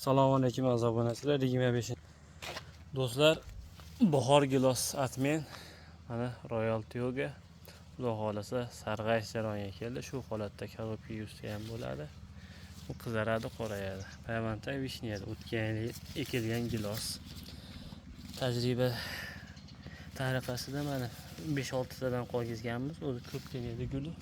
Assalomu alaykum aziz obunachilar. 25 do'stlar, bahor gilos atmen mana Royal Tyoga xudo xolasa sarg'ayish jarayoniga keldi. Shu holatda korobka yuzsa ham bo'ladi. Bu qizaradi, qorayadi. Payvantay vishniyada o'tgan yil ekilgan gilos. Tajriba tariqasida mana 5-6 tadan qolgizganmiz. O'zi ko'pgina edi guli.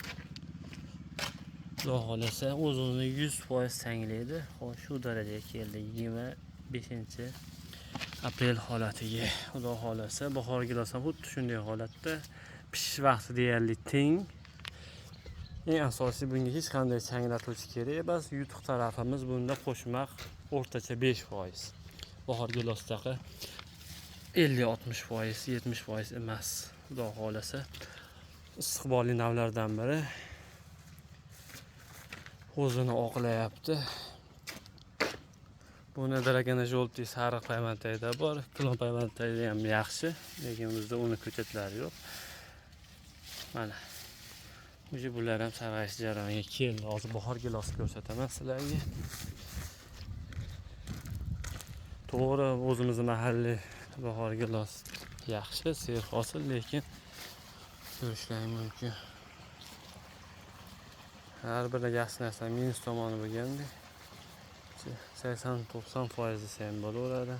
Xudo xolasa o'zini 100% sanglaydi. Shu darajaga keldi 25-aprel holatiga. Xudo xolasa bahor gilos ham xuddi shunday holatda. Pishish vaqti deyarli teng. Eng asosiy bunga hech qanday changlatuvchi kerak emas. Yutuq tarafimiz bunda qo'shmaq o'rtacha 5%. Bahor gilosdagi 50-60%, 70% emas. Xudo xolasa istiqbolli navlardan biri o'zini oqlayapti. Buni daragana jolti sariq payvantayda bor. Klon payvantayda ham yaxshi, lekin bizda uni ko'chatlari yo'q. Mana bular ham sarg'ayish jarayoniga keldi. Hozir bahor gilos ko'rsataman sizlarga. To'g'ri, o'zimizning mahalliy bahor gilos yaxshi, serhosil, lekin ko'rishlaring mumkin. Har bir yaxshi narsa minus tomoni bo'lganda 80-90% desa ham bo'laveradi.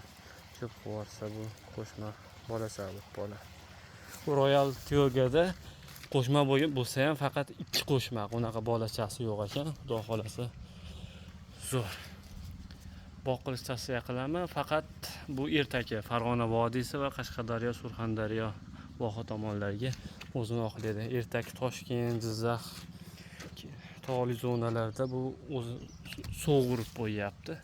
Ko'p qilsa bu qo'shma bolasi bola. Bu Royal Tyogada qo'shma bo'lsa ham faqat 2 qo'shma, unaqa bolachasi yo'q ekan. Xudo xolasa zo'r. Boqilish tavsiya qilaman. Faqat bu ertaki Farg'ona vodiysi va Qashqadaryo, Surxondaryo voha tomonlarga o'zini oqlaydi. Ertaki Toshkent, Jizzax tog'li zonalarda bu o'zi sovurib qo'yapti.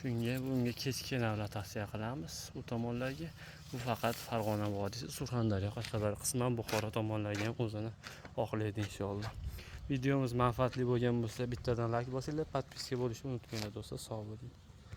Bunga kechki navlar tavsiya qilamiz bu tomonlarga. Bu faqat Farg'ona vodiysi, Surxondaryo, Qashqadaryo, qisman Buxoro tomonlariga ham o'zini oqlaydi inshaalloh. Videomiz manfaatli bo'lgan bo'lsa bittadan like bosinglar, podpiska bo'lishni unutmanglar do'stlar. Sog' bo'ling.